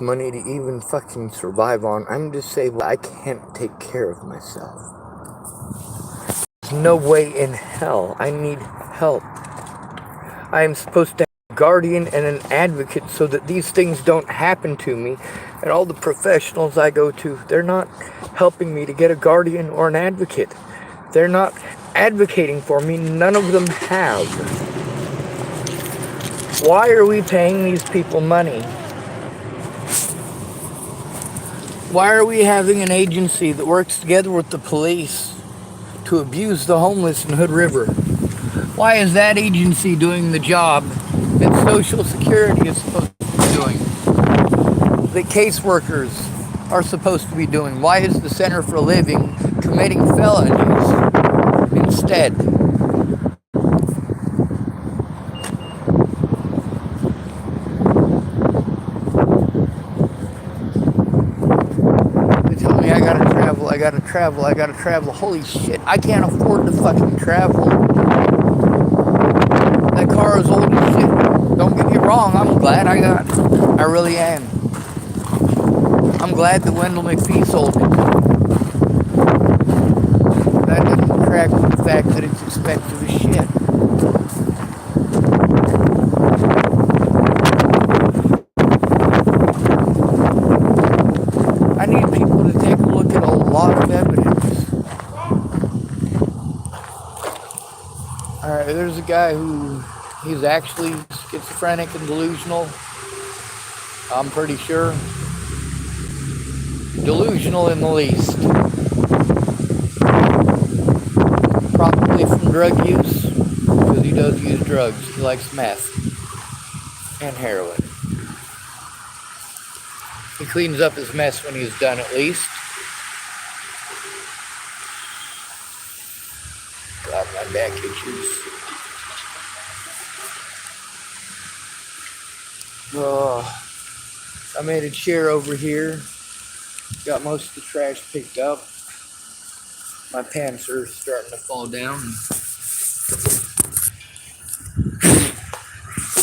money to even fucking survive on. I'm disabled. I can't take care of myself. There's no way in hell. I need help. I am supposed to have a guardian and an advocate so that these things don't happen to me. And all the professionals I go to, they're not helping me to get a guardian or an advocate. They're not advocating for me. None of them have. Why are we paying these people money? Why are we having an agency that works together with the police to abuse the homeless in Hood River? Why is that agency doing the job that Social Security is supposed to be doing? That caseworkers are supposed to be doing? Why is the Center for Living committing felonies instead? They tell me I gotta travel, I gotta travel, I gotta travel. Holy shit, I can't afford to fucking travel. That car is old as shit. Don't get me wrong, I'm glad I got it. I really am. I'm glad that Wendell McPhee sold it. That doesn't detract from the fact that it's expensive as shit. I need people to take a look at a lot of evidence. Alright, there's a guy who he's actually schizophrenic and delusional. I'm pretty sure. Delusional in the least. Probably from drug use, because he does use drugs. He likes meth and heroin. He cleans up his mess when he's done, at least. God, my back itches. Oh, I made a chair over here. Got most of the trash picked up. My pants are starting to fall down.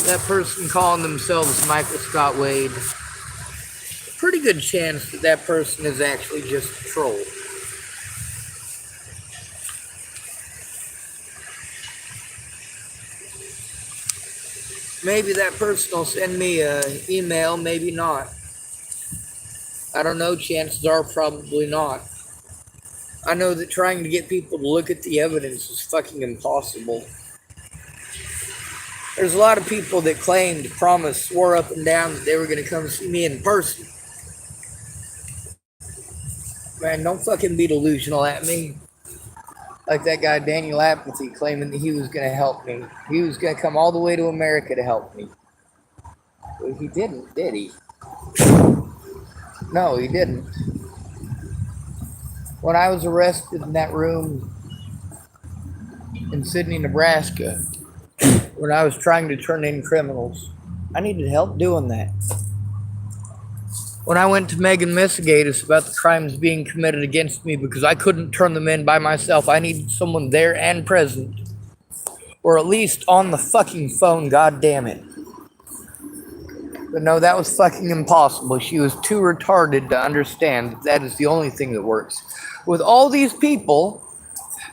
That person calling themselves Michael Scott Wade, pretty good chance that that person is actually just a troll. Maybe that person will send me an email, maybe not. I don't know, chances are probably not. I know that trying to get people to look at the evidence is fucking impossible. There's a lot of people that claimed, promised, swore up and down that they were going to come see me in person. Man, don't fucking be delusional at me. Like that guy Daniel Apathy claiming that he was going to help me. He was going to come all the way to America to help me. Well, he didn't, did he? No, he didn't. When I was arrested in that room in Sydney, Nebraska, when I was trying to turn in criminals, I needed help doing that. When I went to Megan Messigatis about the crimes being committed against me because I couldn't turn them in by myself, I needed someone there and present. Or at least on the fucking phone, god damn it. But no, that was fucking impossible. She was too retarded to understand that that is the only thing that works. With all these people,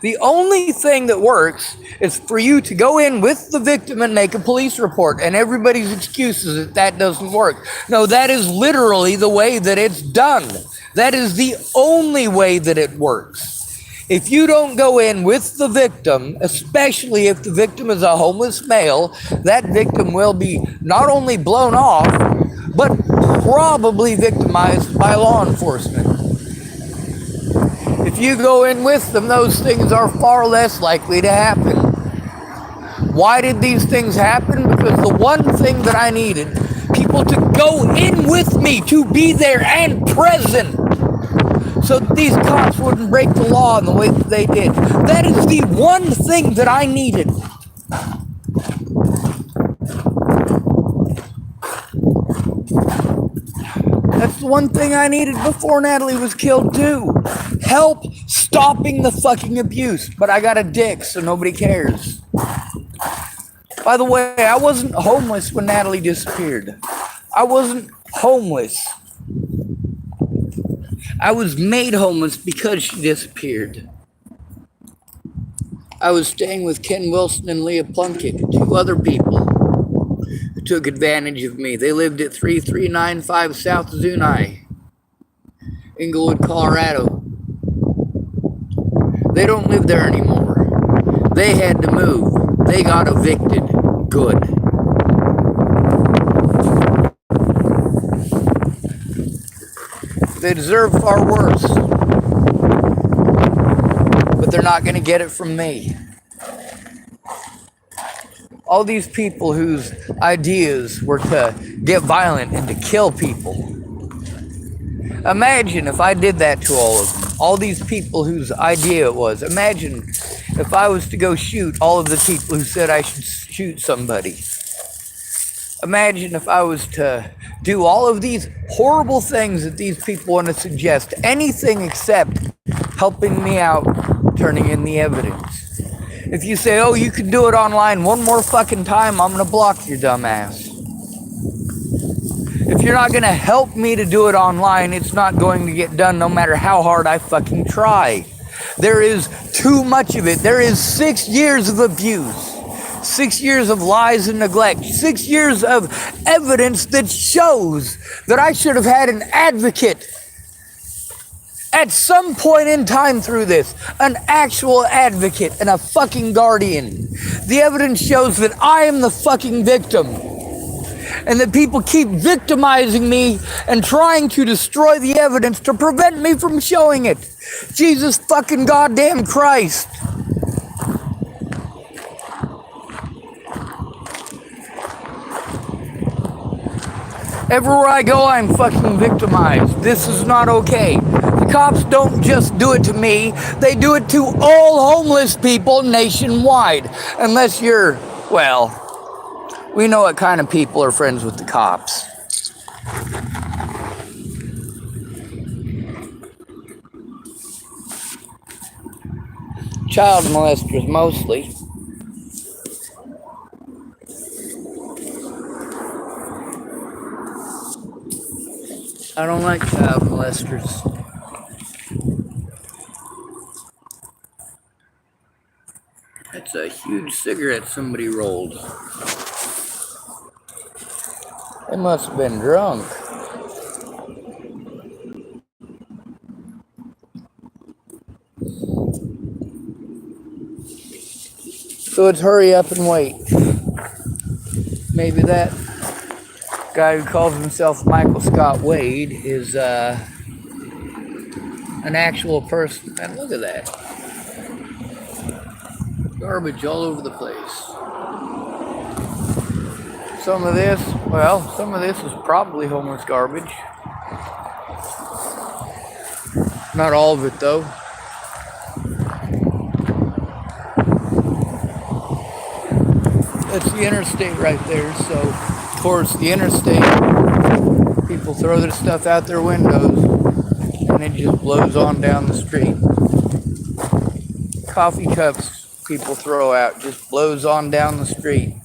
the only thing that works is for you to go in with the victim and make a police report. And everybody's excuse is that that doesn't work. No, that is literally the way that it's done. That is the only way that it works. If you don't go in with the victim, especially if the victim is a homeless male, that victim will be not only blown off, but probably victimized by law enforcement. If you go in with them, those things are far less likely to happen. Why did these things happen? Because the one thing that I needed, people to go in with me, to be there and present, so that these cops wouldn't break the law in the way that they did. That is the one thing that I needed. That's the one thing I needed before Natalie was killed too. Help stopping the fucking abuse. But I got a dick, so nobody cares. By the way, I wasn't homeless when Natalie disappeared. I wasn't homeless. I was made homeless because she disappeared. I was staying with Ken Wilson and Leah Plunkett, two other people who took advantage of me. They lived at 3395 South Zuni, Inglewood, Colorado. They don't live there anymore. They had to move. They got evicted. Good. They deserve far worse. But they're not going to get it from me. All these people whose ideas were to get violent and to kill people. Imagine if I did that to all of them. All these people whose idea it was. Imagine if I was to go shoot all of the people who said I should shoot somebody. Imagine if I was to do all of these horrible things that these people want to suggest. Anything except helping me out, turning in the evidence. If you say, oh, you can do it online one more fucking time, I'm going to block your dumb ass. If you're not going to help me to do it online, it's not going to get done no matter how hard I fucking try. There is too much of it. There is 6 years of abuse. 6 years of lies and neglect. 6 years of evidence that shows that I should have had an advocate at some point in time through this. An actual advocate and a fucking guardian. The evidence shows that I am the fucking victim. And that people keep victimizing me and trying to destroy the evidence to prevent me from showing it. Jesus fucking goddamn Christ. Everywhere I go, I'm fucking victimized. This is not okay. The cops don't just do it to me. They do it to all homeless people nationwide. Unless you're, well, we know what kind of people are friends with the cops. Child molesters mostly. I don't like child molesters. That's a huge cigarette somebody rolled. They must have been drunk. So it's hurry up and wait. Maybe that guy who calls himself Michael Scott Wade is an actual person. And look at that. Garbage all over the place. Some of this is probably homeless garbage. Not all of it though. That's the interstate right there. So, of course, the interstate, people throw their stuff out their windows and it just blows on down the street. Coffee cups people throw out just blows on down the street.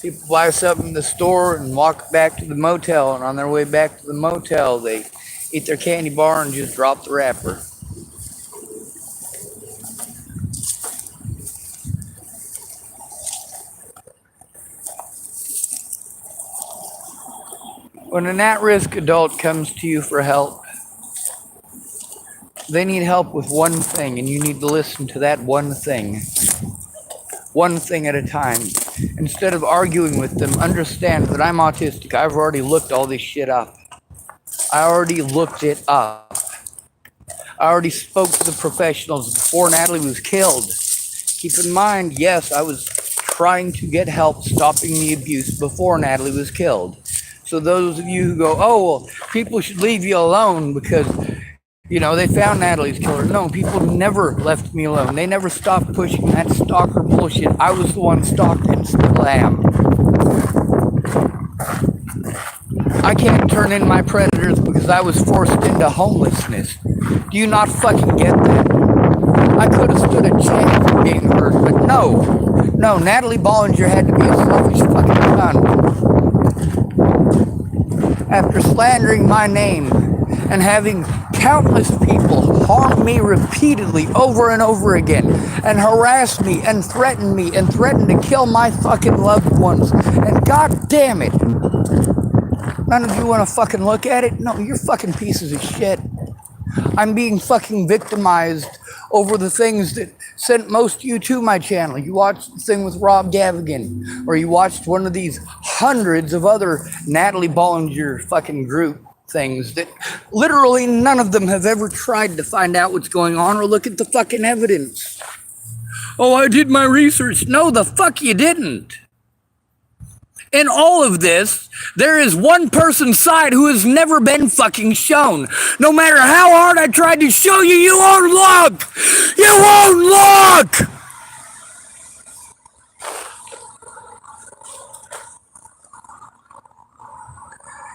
People buy something in the store and walk back to the motel, and on their way back to the motel, they eat their candy bar and just drop the wrapper. When an at-risk adult comes to you for help, they need help with one thing, and you need to listen to that one thing. One thing at a time. Instead of arguing with them, understand that I'm autistic. I've already looked all this shit up. I already looked it up. I already spoke to the professionals before Natalie was killed. Keep in mind, yes, I was trying to get help stopping the abuse before Natalie was killed. So those of you who go, oh, well, people should leave you alone because, you know, they found Natalie's killer. No, people never left me alone. They never stopped pushing that stalker bullshit. I was the one stalked and still am. I can't turn in my predators because I was forced into homelessness. Do you not fucking get that? I could have stood a chance of being hurt, but no. No, Natalie Bollinger had to be a selfish fucking cunt. after slandering my name and having countless people harm me repeatedly over and over again and harass me and threaten to kill my fucking loved ones. And god damn it, none of you want to fucking look at it? No, you're fucking pieces of shit. I'm being fucking victimized over the things that sent most of you to my channel. You watched the thing with Rob Gavigan, or you watched one of these hundreds of other Natalie Bollinger fucking group things that literally none of them have ever tried to find out what's going on or look at the fucking evidence. Oh, I did my research. No, the fuck you didn't. In all of this, there is one person's side who has never been fucking shown. No matter how hard I tried to show you, you won't look! You won't look!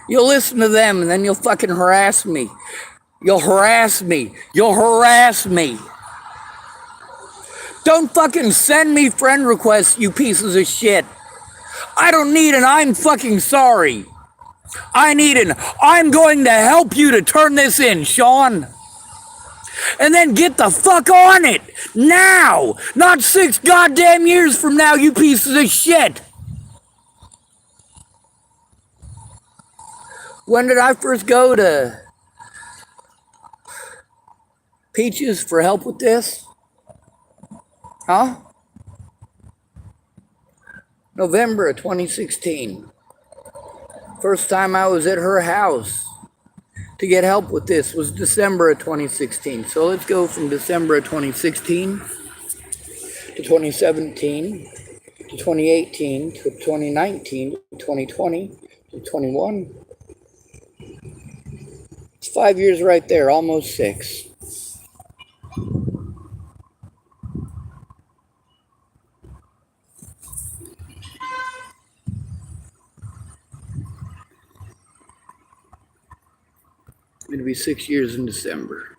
You'll listen to them and then you'll fucking harass me. You'll harass me. You'll harass me. Don't fucking send me friend requests, you pieces of shit. I don't need an I'm fucking sorry. I need an I'm going to help you to turn this in, Sean. And then get the fuck on it. Now. Not 6 goddamn years from now, you pieces of shit. When did I first go to Peaches for help with this? Huh? November of 2016. First time I was at her house to get help with this was December of 2016. So let's go from December of 2016 to 2017 to 2018 to 2019 to 2020 to 21. It's 5 years right there, almost 6. It'll be 6 years in December.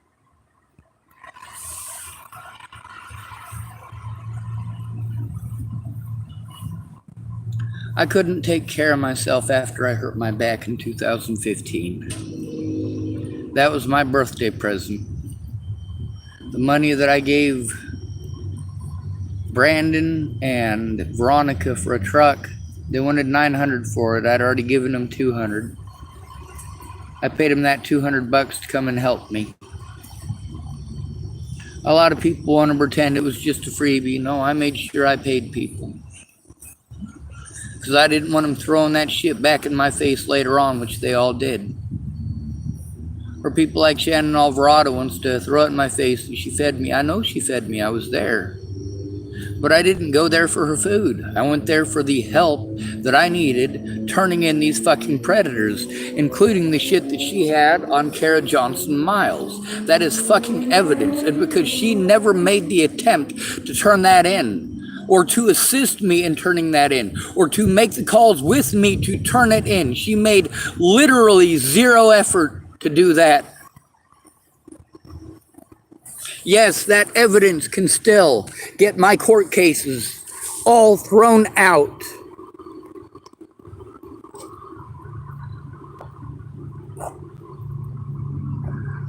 I couldn't take care of myself after I hurt my back in 2015. That was my birthday present. The money that I gave Brandon and Veronica for a truck, they wanted $900 for it. I'd already given them $200. I paid him that $200 to come and help me. A lot of people want to pretend it was just a freebie. No, I made sure I paid people. Because I didn't want them throwing that shit back in my face later on, which they all did. Or people like Shannon Alvarado wants to throw it in my face and she fed me. I know she fed me. I was there. But I didn't go there for her food. I went there for the help that I needed turning in these fucking predators, including the shit that she had on Kara Johnson Miles. That is fucking evidence. And because she never made the attempt to turn that in, or to assist me in turning that in, or to make the calls with me to turn it in, she made literally zero effort to do that. Yes, that evidence can still get my court cases all thrown out.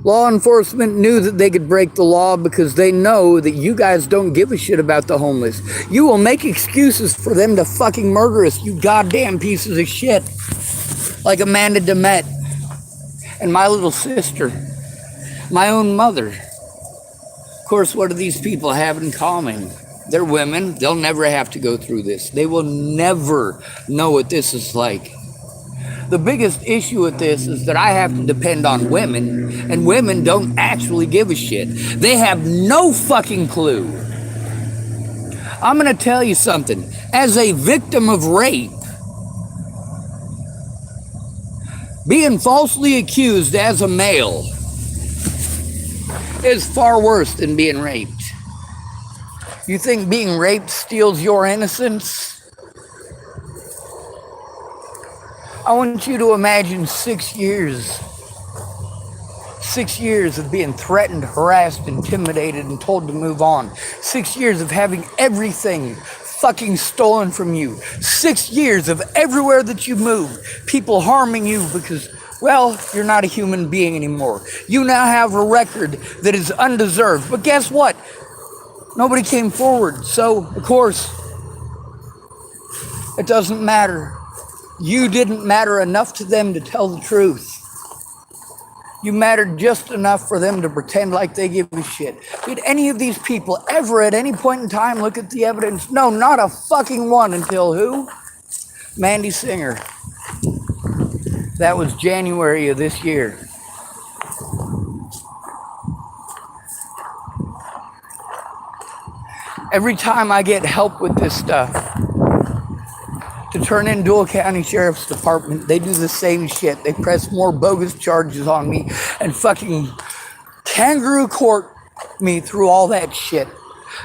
Law enforcement knew that they could break the law because they know that you guys don't give a shit about the homeless. You will make excuses for them to fucking murder us, you goddamn pieces of shit. Like Amanda DeMette and my little sister, my own mother. Of course, what do these people have in common? They're women. They'll never have to go through this. They will never know what this is like. The biggest issue with this is that I have to depend on women, and women don't actually give a shit. They have no fucking clue. I'm going to tell you something. As a victim of rape, being falsely accused as a male is far worse than being raped. You think being raped steals your innocence? I want you to imagine 6 years. 6 years of being threatened, harassed, intimidated, and told to move on. 6 years of having everything fucking stolen from you. 6 years of everywhere that you moved, people harming you because, well, you're not a human being anymore. You now have a record that is undeserved. But guess what? Nobody came forward. So, of course, it doesn't matter. You didn't matter enough to them to tell the truth. You mattered just enough for them to pretend like they give a shit. Did any of these people ever at any point in time look at the evidence? No, not a fucking one until who? Mandy Singer. That was January of this year. Every time I get help with this stuff, to turn in Dual County Sheriff's Department, they do the same shit. They press more bogus charges on me and fucking kangaroo court me through all that shit.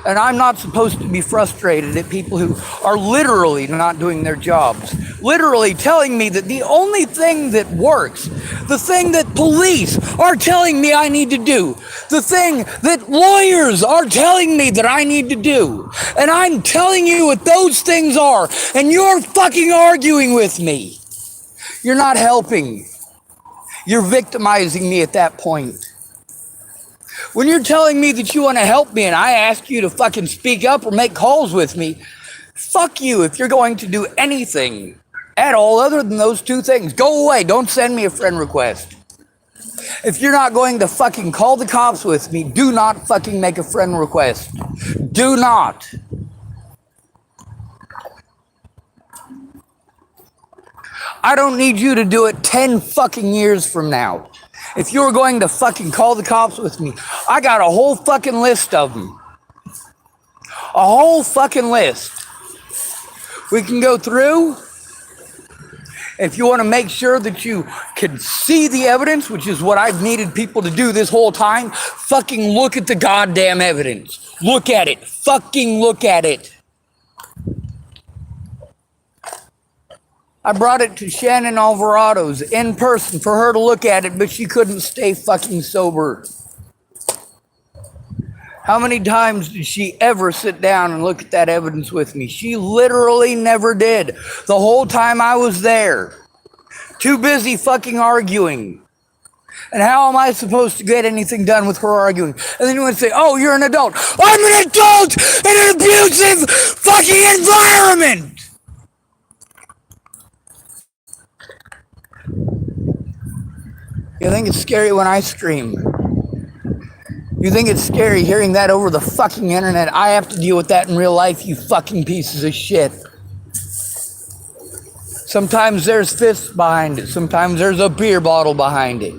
And I'm not supposed to be frustrated at people who are literally not doing their jobs. Literally telling me that the only thing that works, the thing that police are telling me I need to do, the thing that lawyers are telling me that I need to do, and I'm telling you what those things are, and you're fucking arguing with me. You're not helping. You're victimizing me at that point. When you're telling me that you want to help me and I ask you to fucking speak up or make calls with me, fuck you if you're going to do anything at all other than those two things. Go away. Don't send me a friend request. If you're not going to fucking call the cops with me, do not fucking make a friend request. Do not. I don't need you to do it 10 fucking years from now. If you're going to fucking call the cops with me, I got a whole fucking list of them. A whole fucking list. We can go through. If you want to make sure that you can see the evidence, which is what I've needed people to do this whole time, fucking look at the goddamn evidence. Look at it. Fucking look at it. I brought it to Shannon Alvarado's in person for her to look at it, but she couldn't stay fucking sober. How many times did she ever sit down and look at that evidence with me? She literally never did. The whole time I was there. Too busy fucking arguing. And how am I supposed to get anything done with her arguing? And then you want to say, oh, you're an adult. I'm an adult in an abusive fucking environment! You think it's scary when I scream? You think it's scary hearing that over the fucking internet? I have to deal with that in real life, you fucking pieces of shit. Sometimes there's fists behind it. Sometimes there's a beer bottle behind it.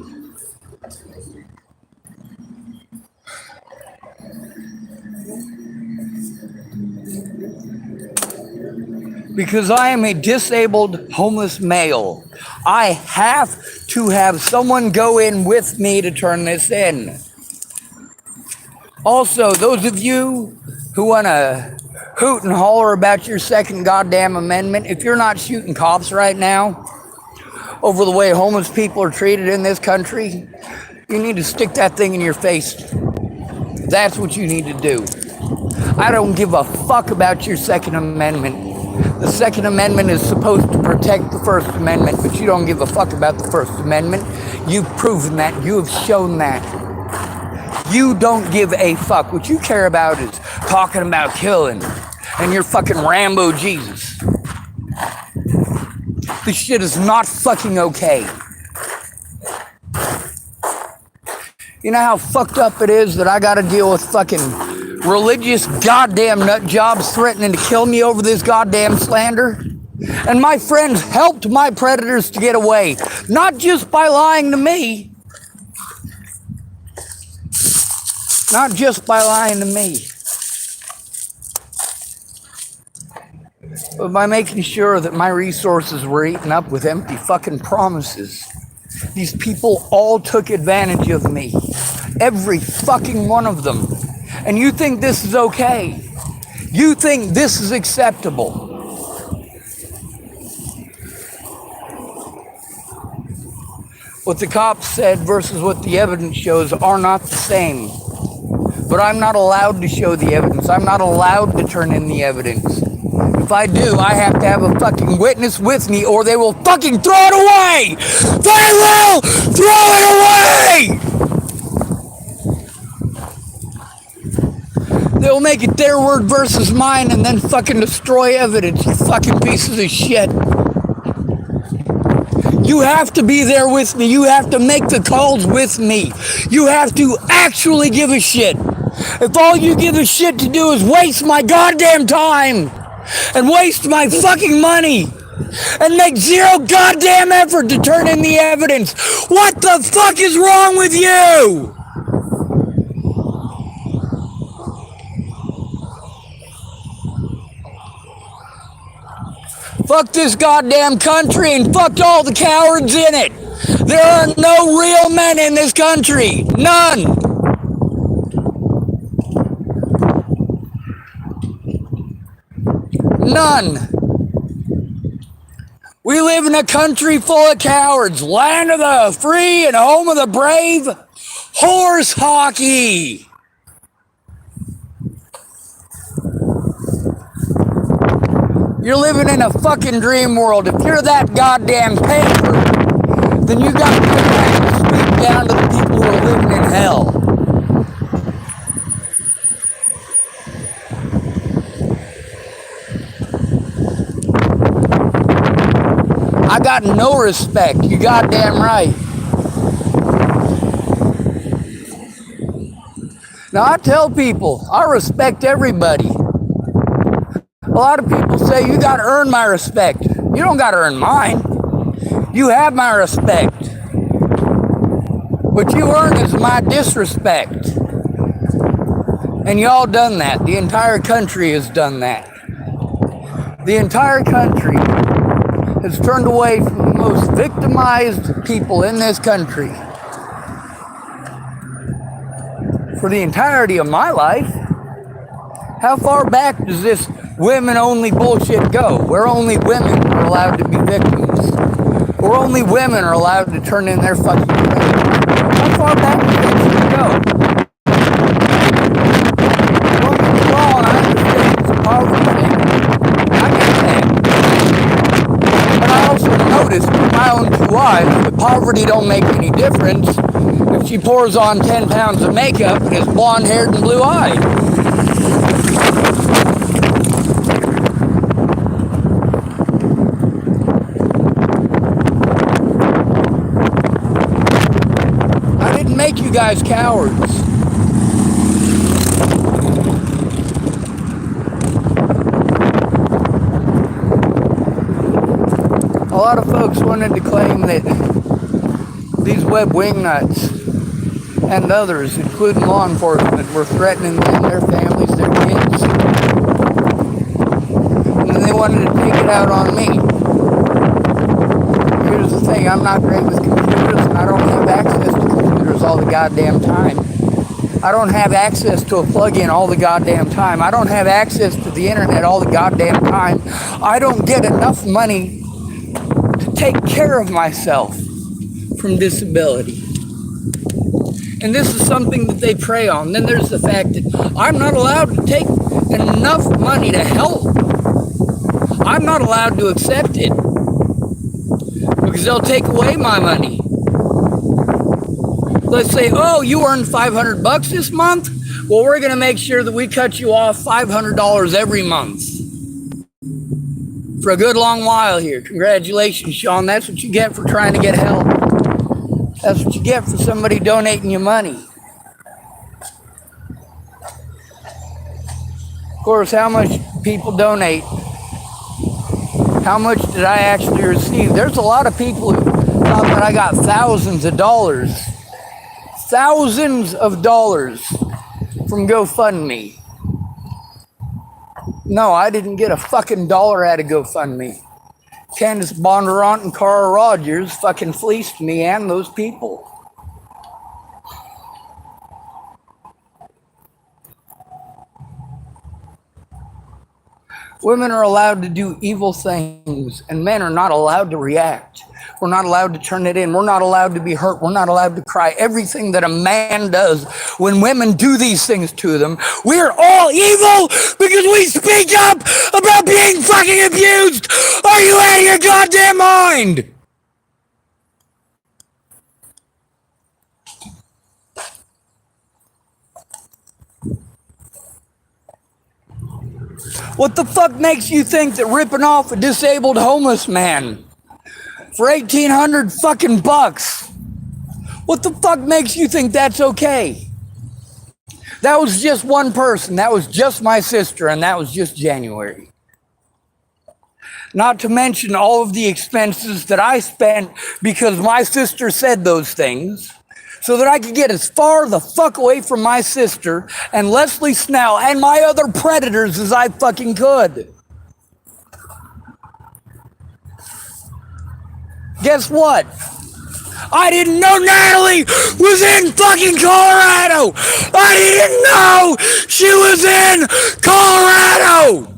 Because I am a disabled homeless male, I have to have someone go in with me to turn this in. Also, those of you who want to hoot and holler about your second goddamn amendment, if you're not shooting cops right now over the way homeless people are treated in this country, you need to stick that thing in your face. That's what you need to do. I don't give a fuck about your Second Amendment. The Second Amendment is supposed to protect the First Amendment, but you don't give a fuck about the First Amendment. You've proven that. You have shown that. You don't give a fuck. What you care about is talking about killing and your fucking Rambo Jesus. This shit is not fucking okay. You know how fucked up it is that I gotta deal with fucking religious goddamn nut jobs threatening to kill me over this goddamn slander? And my friends helped my predators to get away, not just by lying to me. Not just by lying to me. But by making sure that my resources were eaten up with empty fucking promises. These people all took advantage of me. Every fucking one of them. And you think this is okay? You think this is acceptable? What the cops said versus what the evidence shows are not the same. But I'm not allowed to show the evidence. I'm not allowed to turn in the evidence. if I do, I have to have a fucking witness with me or they will fucking throw it away! They will throw it away! They'll make it their word versus mine and then fucking destroy evidence, you fucking pieces of shit. You have to be there with me. You have to make the calls with me. You have to actually give a shit. If all you give a shit to do is waste my goddamn time and waste my fucking money and make zero goddamn effort to turn in the evidence, what the fuck is wrong with you? Fuck this goddamn country and fuck all the cowards in it. There are no real men in this country. None. None. We live in a country full of cowards. Land of the free and home of the brave. Horse hockey. You're living in a fucking dream world. If you're that goddamn paper, then you got to speak down to the people who are living in hell. I got no respect. You goddamn right. Now I tell people, I respect everybody. A lot of people say you got to earn my respect. You don't got to earn mine. You have my respect. What you earn is my disrespect. And y'all done that. The entire country has done that. The entire country has turned away from the most victimized people in this country. For the entirety of my life. How far back does this women-only bullshit go? Where only women are allowed to be victims. Where only women are allowed to turn in their fucking credit. How far back does that shit go? Don't get me wrong, I understand it's a poverty thing. I get that. But I also noticed with my own two eyes that poverty don't make any difference if she pours on 10 pounds of makeup and is blonde-haired and blue-eyed. Make you guys cowards. A lot of folks wanted to claim that these web wingnuts and others, including law enforcement, were threatening them, their families, their kids. And then they wanted to take it out on me. Here's the thing, I'm not great with computers and I don't have access to computers all the goddamn time. I don't have access to a plug-in all the goddamn time. I don't have access to the internet all the goddamn time. I don't get enough money to take care of myself from disability. And this is something that they prey on. Then there's the fact that I'm not allowed to take enough money to help. I'm not allowed to accept it because they'll take away my money. Let's say, oh, you earned $500 this month? Well, we're going to make sure that we cut you off $500 every month for a good long while here. Congratulations, Sean. That's what you get for trying to get help. That's what you get for somebody donating you money. Of course, how much people donate? How much did I actually receive? There's a lot of people who thought that I got thousands of dollars. Thousands of dollars from GoFundMe. No, I didn't get a fucking dollar out of GoFundMe. Candace Bondurant and Carl Rogers fucking fleeced me and those people. Women are allowed to do evil things, and men are not allowed to react. We're not allowed to turn it in. We're not allowed to be hurt. We're not allowed to cry. Everything that a man does when women do these things to them, we're all evil because we speak up about being fucking abused. Are you out of your goddamn mind? What the fuck makes you think that ripping off a disabled homeless man for 1,800 fucking bucks, what the fuck makes you think that's okay? That was just one person. That was just my sister, and that was just January. Not to mention all of the expenses that I spent because my sister said those things, so that I could get as far the fuck away from my sister and Leslie Snell and my other predators as I fucking could. Guess what? I didn't know Natalie was in fucking Colorado. I didn't know she was in Colorado.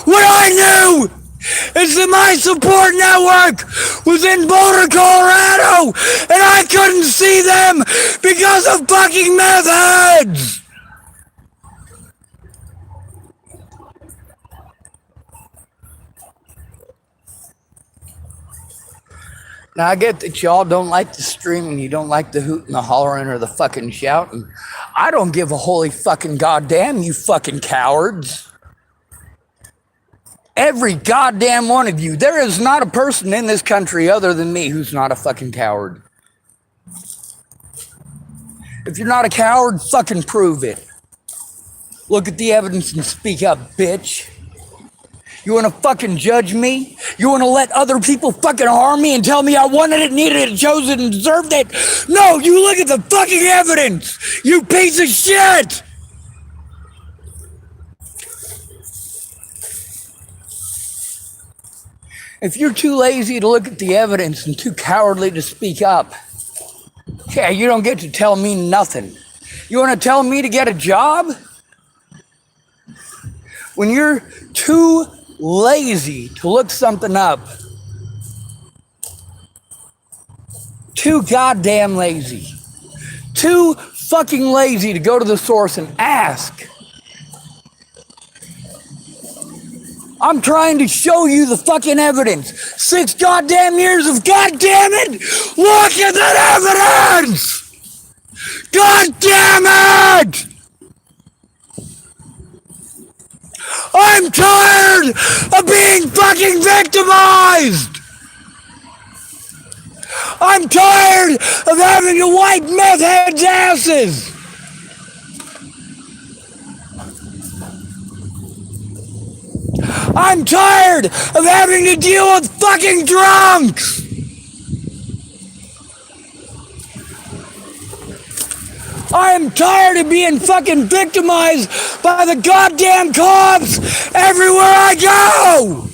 What I knew is that my support network was in Boulder, Colorado, and I couldn't see them because of fucking meth heads. Now, I get that y'all don't like the streaming, you don't like the hooting, the hollering, or the fucking shouting. I don't give a holy fucking goddamn, you fucking cowards. Every goddamn one of you. There is not a person in this country other than me who's not a fucking coward. If you're not a coward, fucking prove it. Look at the evidence and speak up, bitch. You want to fucking judge me? You want to let other people fucking harm me and tell me I wanted it, needed it, chose it, and deserved it? No, you look at the fucking evidence, you piece of shit! If you're too lazy to look at the evidence and too cowardly to speak up, yeah, you don't get to tell me nothing. You want to tell me to get a job? When you're too lazy to look something up, too goddamn lazy, too fucking lazy to go to the source and ask. I'm trying to show you the fucking evidence. 6 goddamn years of goddamn it! Look at that evidence! God damn it! I'm tired of being fucking victimized! I'm tired of having to wipe meth heads' asses! I'm tired of having to deal with fucking drunks! I'm tired of being fucking victimized by the goddamn cops everywhere I go!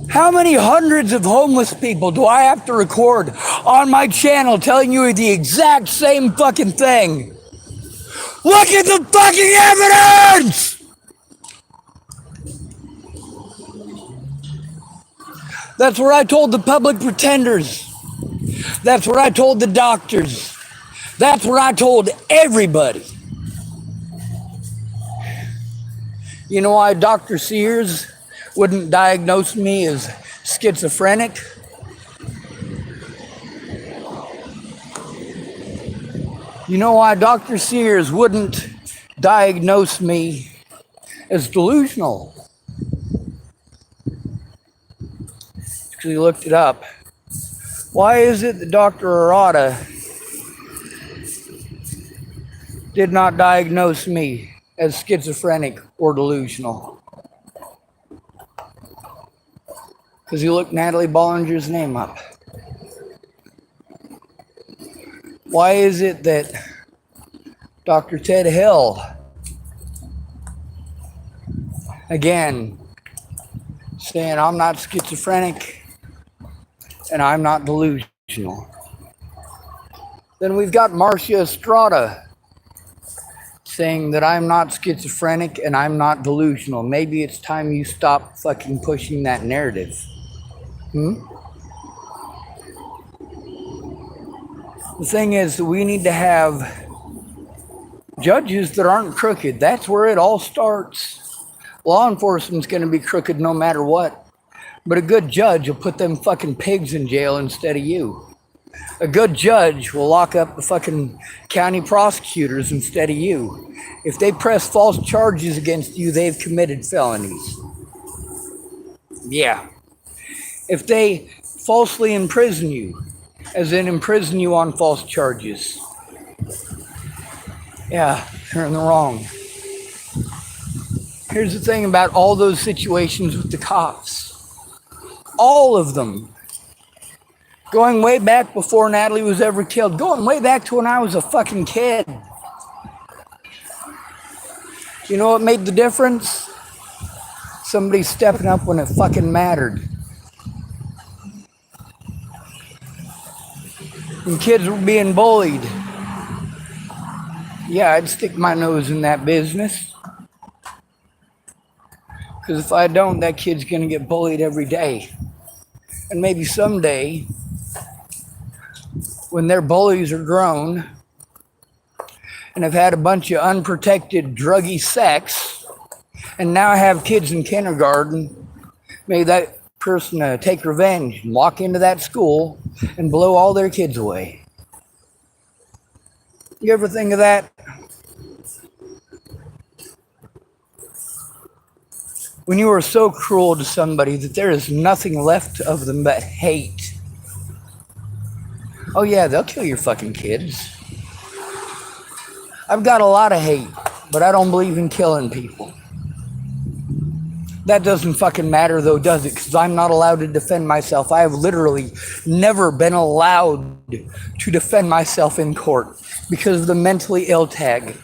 How many hundreds of homeless people do I have to record on my channel telling you the exact same fucking thing? Look at the fucking evidence! That's what I told the public pretenders. That's what I told the doctors. That's what I told everybody. You know why Dr. Sears wouldn't diagnose me as schizophrenic? You know why Dr. Sears wouldn't diagnose me as delusional? Because he looked it up. Why is it that Dr. Arata did not diagnose me as schizophrenic or delusional? Because he looked Natalie Bollinger's name up. Why is it that Dr. Ted Hill Again, saying I'm not schizophrenic and I'm not delusional. Then we've got Marcia Estrada saying that I'm not schizophrenic and I'm not delusional. Maybe it's time you stop fucking pushing that narrative. The thing is that we need to have judges that aren't crooked. That's where it all starts. Law enforcement's going to be crooked no matter what. But a good judge will put them fucking pigs in jail instead of you. A good judge will lock up the fucking county prosecutors instead of you. If they press false charges against you, they've committed felonies. Yeah. If they falsely imprison you, as in imprison you on false charges, yeah, you're in the wrong. Here's the thing about all those situations with the cops. All of them. Going way back before Natalie was ever killed. Going way back to when I was a fucking kid. You know what made the difference? Somebody stepping up when it fucking mattered. When kids were being bullied, yeah, I'd stick my nose in that business. Because if I don't, that kid's going to get bullied every day. And maybe someday, when their bullies are grown and have had a bunch of unprotected druggy sex and now have kids in kindergarten, maybe that person take revenge and walk into that school and blow all their kids away. You ever think of that? When you are so cruel to somebody that there is nothing left of them but hate. Oh yeah, they'll kill your fucking kids. I've got a lot of hate, but I don't believe in killing people. That doesn't fucking matter though, does it? Because I'm not allowed to defend myself. I have literally never been allowed to defend myself in court because of the mentally ill tag.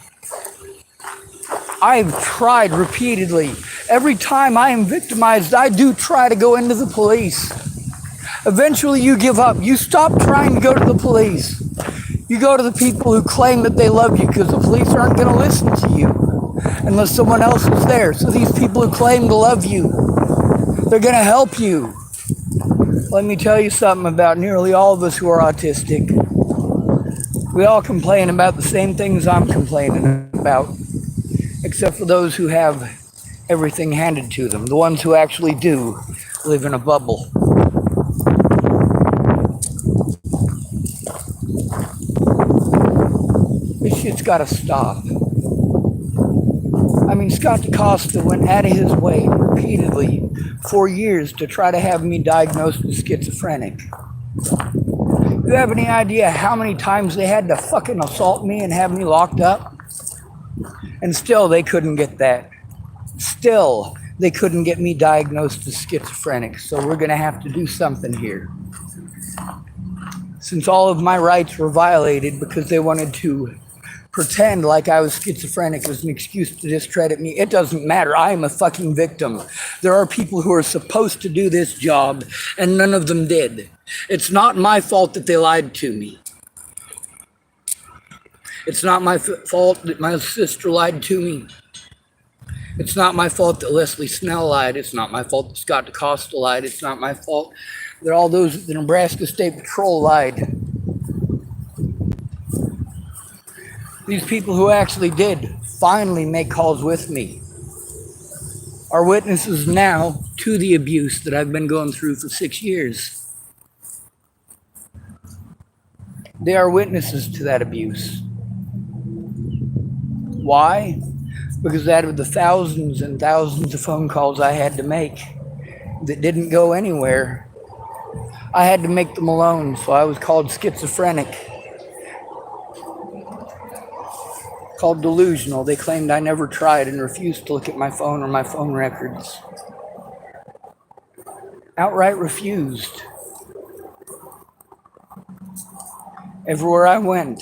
I've tried repeatedly. Every time I am victimized, I do try to go into the police. Eventually you give up. You stop trying to go to the police. You go to the people who claim that they love you because the police aren't going to listen to you unless someone else is there. So these people who claim to love you, they're going to help you. Let me tell you something about nearly all of us who are autistic. We all complain about the same things I'm complaining about, except for those who have everything handed to them, the ones who actually do live in a bubble. This shit's gotta stop. I mean, Scott DeCosta went out of his way repeatedly for years to try to have me diagnosed as schizophrenic. You have any idea how many times they had to fucking assault me and have me locked up? And still they couldn't get that. Still, they couldn't get me diagnosed as schizophrenic. So we're going to have to do something here. Since all of my rights were violated because they wanted to pretend like I was schizophrenic as an excuse to discredit me, it doesn't matter. I am a fucking victim. There are people who are supposed to do this job, and none of them did. It's not my fault that they lied to me. It's not my fault that my sister lied to me. It's not my fault that Leslie Snell lied. It's not my fault that Scott DeCosta lied. It's not my fault that all those at the Nebraska State Patrol lied. These people who actually did finally make calls with me are witnesses now to the abuse that I've been going through for 6 years. They are witnesses to that abuse. Why? Because out of the thousands and thousands of phone calls I had to make that didn't go anywhere, I had to make them alone, so I was called schizophrenic. Called delusional. They claimed I never tried and refused to look at my phone or my phone records. Outright refused. Everywhere I went.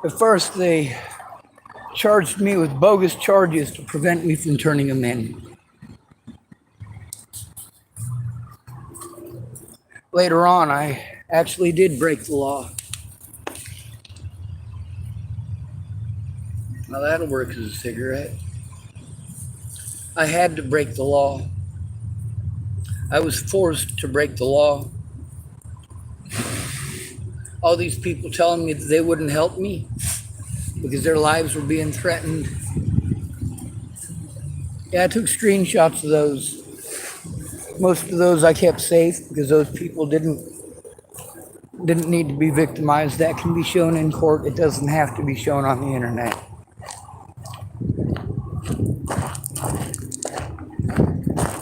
At first, they charged me with bogus charges to prevent me from turning them in. Later on, I actually did break the law. Now that'll work as a cigarette. I had to break the law. I was forced to break the law. All these people telling me that they wouldn't help me because their lives were being threatened. Yeah, I took screenshots of those. Most of those I kept safe because those people didn't need to be victimized. That can be shown in court. It doesn't have to be shown on the internet.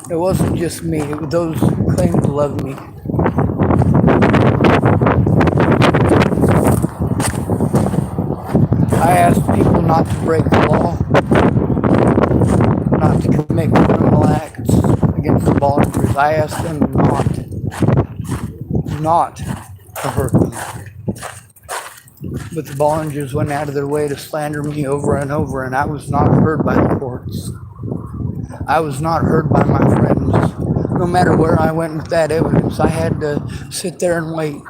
It wasn't just me. It was those who claimed to love me. I asked people not to break the law, not to commit criminal acts against the volunteers. I asked them not to hurt them. But the volunteers went out of their way to slander me over and over, and I was not heard by the courts. I was not heard by my friends. No matter where I went with that evidence, I had to sit there and wait.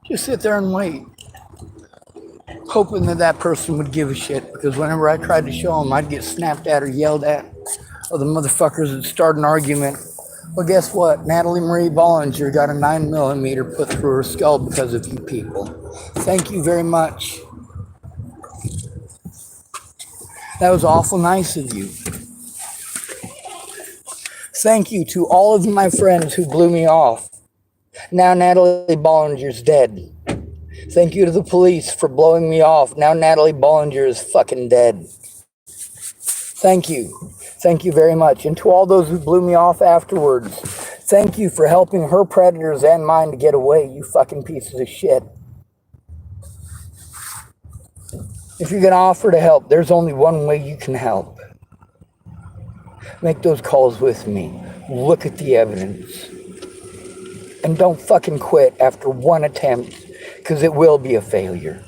Just sit there and wait, hoping that that person would give a shit, because whenever I tried to show them, I'd get snapped at or yelled at, or the motherfuckers would start an argument. Well, guess what? Natalie Marie Bollinger got a 9mm put through her skull because of you people. Thank you very much. That was awful nice of you. Thank you to all of my friends who blew me off. Now Natalie Bollinger's dead. Thank you to the police for blowing me off. Now Natalie Bollinger is fucking dead. Thank you. Thank you very much. And to all those who blew me off afterwards, thank you for helping her predators and mine to get away, you fucking pieces of shit. If you're going to offer to help, there's only one way you can help. Make those calls with me. Look at the evidence. And don't fucking quit after one attempt, because it will be a failure.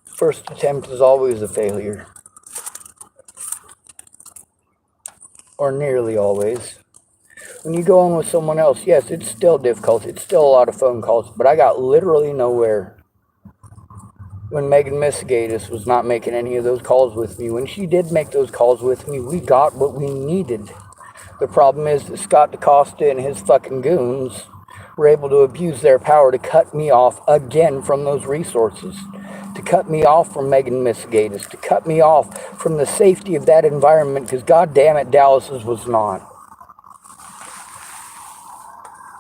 First attempt is always a failure. Or nearly always. When you go in with someone else, yes, it's still difficult. It's still a lot of phone calls, but I got literally nowhere. When Megan Misigatis was not making any of those calls with me, when she did make those calls with me, we got what we needed. The problem is that Scott DaCosta and his fucking goons were able to abuse their power to cut me off again from those resources, to cut me off from Megan Misigatis, to cut me off from the safety of that environment, because goddamn it, Dallas's was not.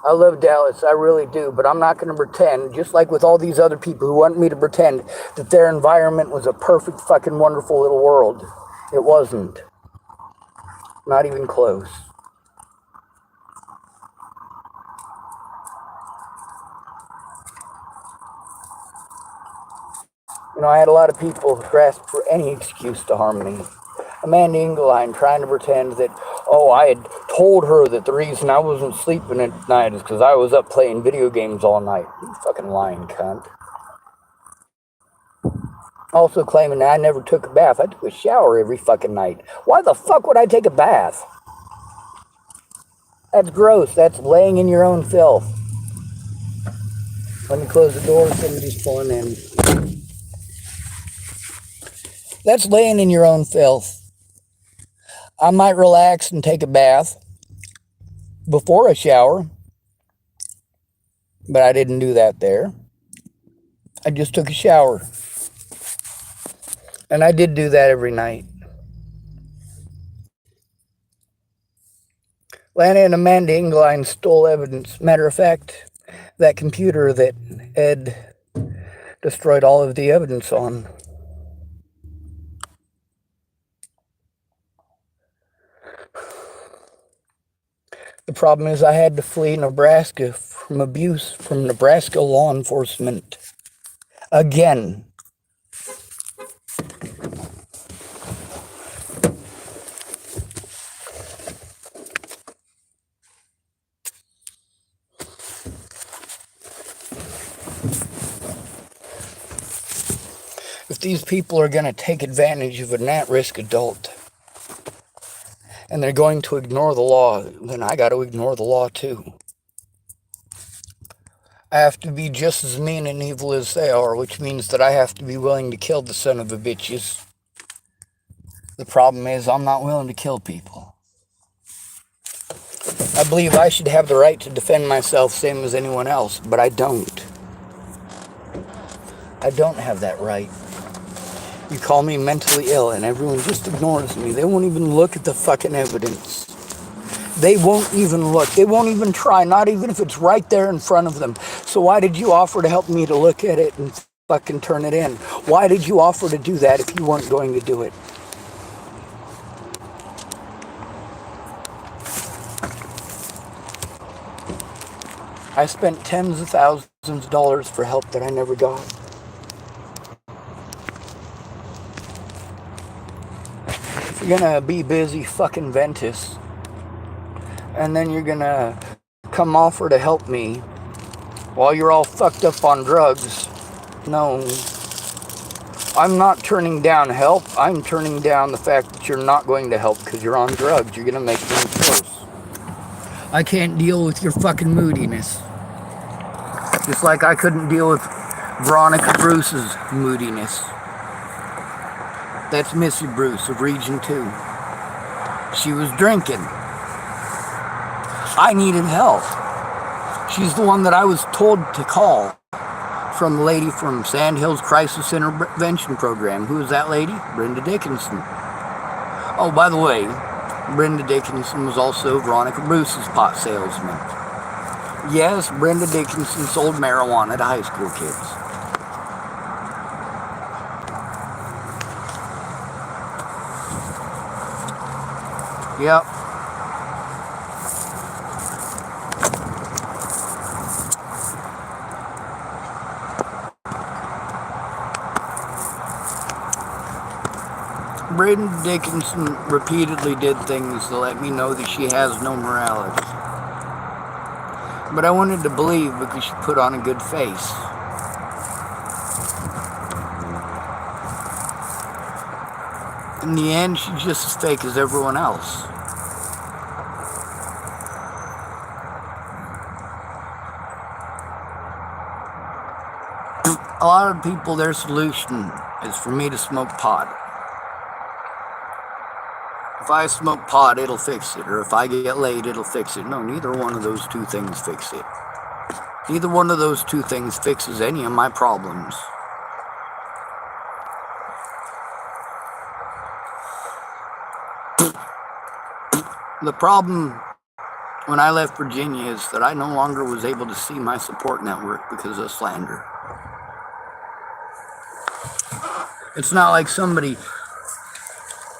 I love Dallas, I really do, but I'm not going to pretend, just like with all these other people who want me to pretend that their environment was a perfect fucking wonderful little world. It wasn't. Not even close. You know, I had a lot of people grasp for any excuse to harm me. Amanda Engeline trying to pretend that, oh, I had told her that the reason I wasn't sleeping at night is because I was up playing video games all night. You fucking lying cunt. Also claiming that I never took a bath. I took a shower every fucking night. Why the fuck would I take a bath? That's gross. That's laying in your own filth. Let me close the door. Somebody's pulling in. That's laying in your own filth. I might relax and take a bath before a shower, but I didn't do that there. I just took a shower. And I did do that every night. Lana and Amanda Engeline stole evidence. Matter of fact, that computer that Ed destroyed all of the evidence on. The problem is I had to flee Nebraska from abuse from Nebraska law enforcement. Again. If these people are going to take advantage of an at-risk adult and they're going to ignore the law, then I got to ignore the law too. I have to be just as mean and evil as they are, which means that I have to be willing to kill the son of a bitches. The problem is I'm not willing to kill people. I believe I should have the right to defend myself same as anyone else, but I don't. I don't have that right. You call me mentally ill and everyone just ignores me. They won't even look at the fucking evidence. They won't even look. They won't even try, not even if it's right there in front of them. So why did you offer to help me to look at it and fucking turn it in? Why did you offer to do that if you weren't going to do it? I spent tens of thousands of dollars for help that I never got. If you're gonna be busy fucking Ventus, and then you're gonna come offer to help me while you're all fucked up on drugs, no. I'm not turning down help. I'm turning down the fact that you're not going to help because you're on drugs. You're gonna make things worse. I can't deal with your fucking moodiness. Just like I couldn't deal with Veronica Bruce's moodiness. That's Missy Bruce of Region 2. She was drinking. I needed help. She's the one that I was told to call from the lady from Sand Hills Crisis Intervention Program. Who is that lady? Brenda Dickinson. Oh, by the way, Brenda Dickinson was also Veronica Bruce's pot salesman. Yes, Brenda Dickinson sold marijuana to high school kids. Yep. Brenda Dickinson repeatedly did things to let me know that she has no morality. But I wanted to believe because she put on a good face. In the end, she's just as fake as everyone else. A lot of people, their solution is for me to smoke pot. If I smoke pot, it'll fix it. Or if I get laid, it'll fix it. No, neither one of those two things fix it. Neither one of those two things fixes any of my problems. The problem when I left Virginia is that I no longer was able to see my support network because of slander. It's not like somebody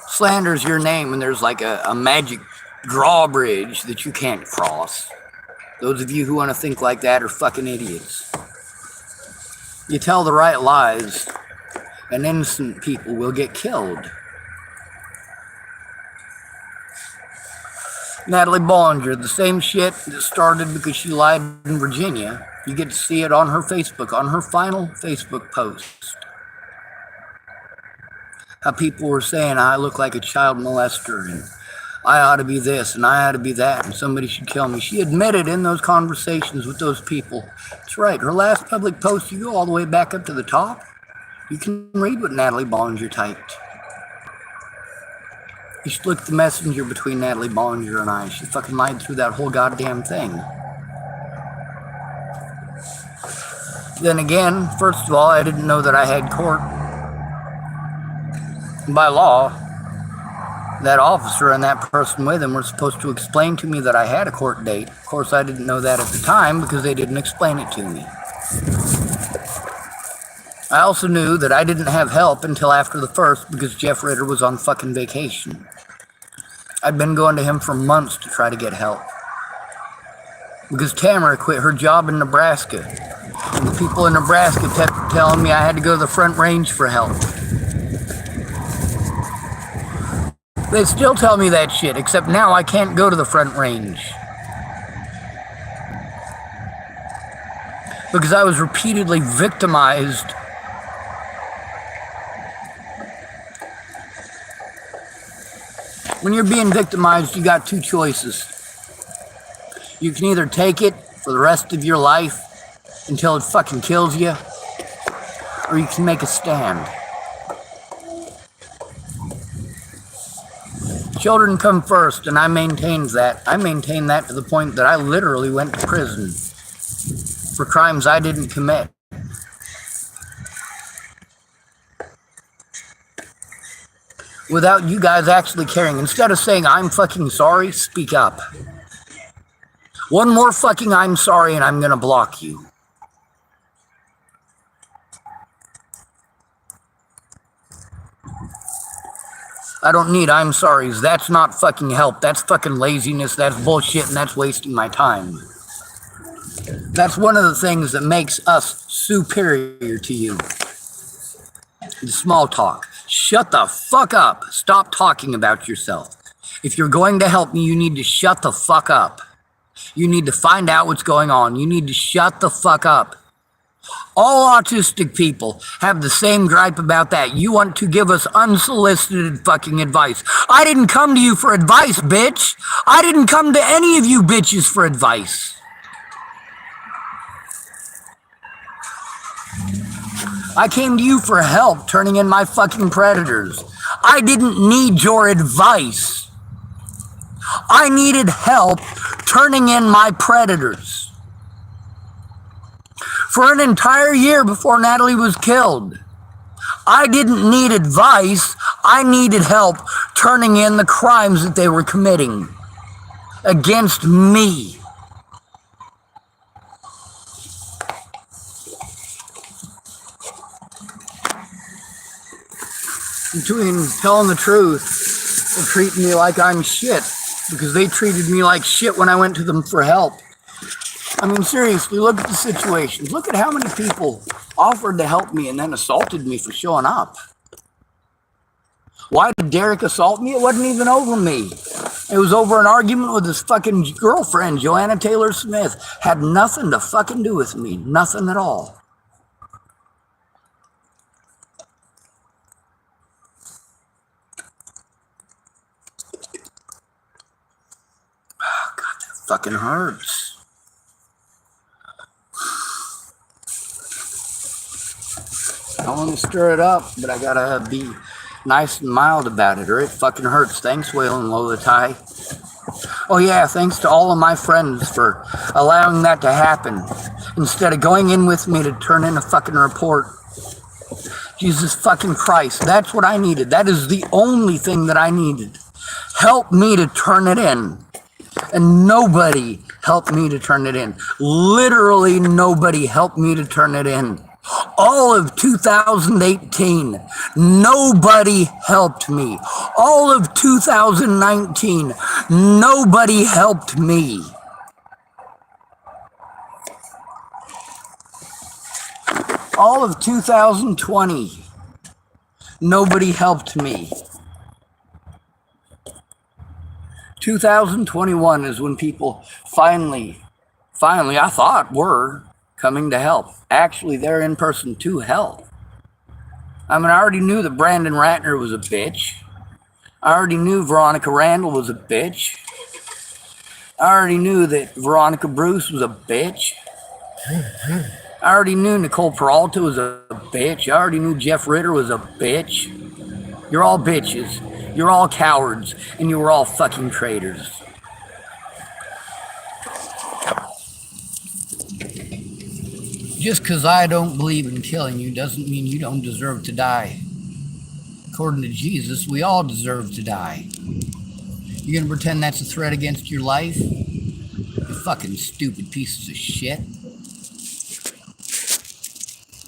slanders your name and there's like a magic drawbridge that you can't cross. Those of you who want to think like that are fucking idiots. You tell the right lies and innocent people will get killed. Natalie Bollinger, the same shit that started because she lied in Virginia. You get to see it on her Facebook, on her final Facebook post. How people were saying I look like a child molester and I ought to be this and I ought to be that and somebody should kill me. She admitted in those conversations with those people. That's right, her last public post, you go all the way back up to the top, you can read what Natalie Bollinger typed. You should look at the messenger between Natalie Bollinger and I. She fucking lied through that whole goddamn thing. Then again, first of all, I didn't know that I had court. By law, that officer and that person with him were supposed to explain to me that I had a court date. Of course, I didn't know that at the time because they didn't explain it to me. I also knew that I didn't have help until after the 1st because Jeff Ritter was on fucking vacation. I'd been going to him for months to try to get help. Because Tamara quit her job in Nebraska. And the people in Nebraska kept telling me I had to go to the Front Range for help. They still tell me that shit, except now I can't go to the Front Range. Because I was repeatedly victimized When you're being victimized, you got two choices. You can either take it for the rest of your life until it fucking kills you, or you can make a stand. Children come first, and I maintained that. I maintained that to the point that I literally went to prison for crimes I didn't commit. Without you guys actually caring. Instead of saying, I'm fucking sorry, speak up. One more fucking I'm sorry and I'm gonna block you. I don't need I'm sorries. That's not fucking help. That's fucking laziness. That's bullshit, and that's wasting my time. That's one of the things that makes us superior to you. The small talk. Shut the fuck up. Stop talking about yourself. If you're going to help me, you need to shut the fuck up. You need to find out what's going on. You need to shut the fuck up. All autistic people have the same gripe about that. You want to give us unsolicited fucking advice. I didn't come to you for advice, bitch. I didn't come to any of you bitches for advice. I came to you for help turning in my fucking predators. I didn't need your advice. I needed help turning in my predators. For an entire year before Natalie was killed, I didn't need advice. I needed help turning in the crimes that they were committing against me. Between telling the truth and treating me like I'm shit, because they treated me like shit when I went to them for help. I mean, seriously, look at the situations. Look at how many people offered to help me and then assaulted me for showing up. Why did Derek assault me? It wasn't even over me. It was over an argument with his fucking girlfriend, Joanna Taylor Smith. Had nothing to fucking do with me. Nothing at all. Oh, God, that fucking hurts. I want to stir it up, but I gotta be nice and mild about it, or it fucking hurts. Thanks, Whale and Lola Ty. Oh yeah, thanks to all of my friends for allowing that to happen, instead of going in with me to turn in a fucking report. Jesus fucking Christ, that's what I needed. That is the only thing that I needed. Help me to turn it in. And nobody helped me to turn it in. Literally nobody helped me to turn it in. All of 2018, nobody helped me. All of 2019, nobody helped me. All of 2020, nobody helped me. 2021 is when people finally, I thought were coming to help. Actually, they're in person to help. I mean, I already knew that Brandon Ratner was a bitch. I already knew Veronica Randall was a bitch. I already knew that Veronica Bruce was a bitch. I already knew Nicole Peralta was a bitch. I already knew Jeff Ritter was a bitch. You're all bitches. You're all cowards. And you were all fucking traitors. Just because I don't believe in killing you doesn't mean you don't deserve to die. According to Jesus, we all deserve to die. You're going to pretend that's a threat against your life? You fucking stupid pieces of shit.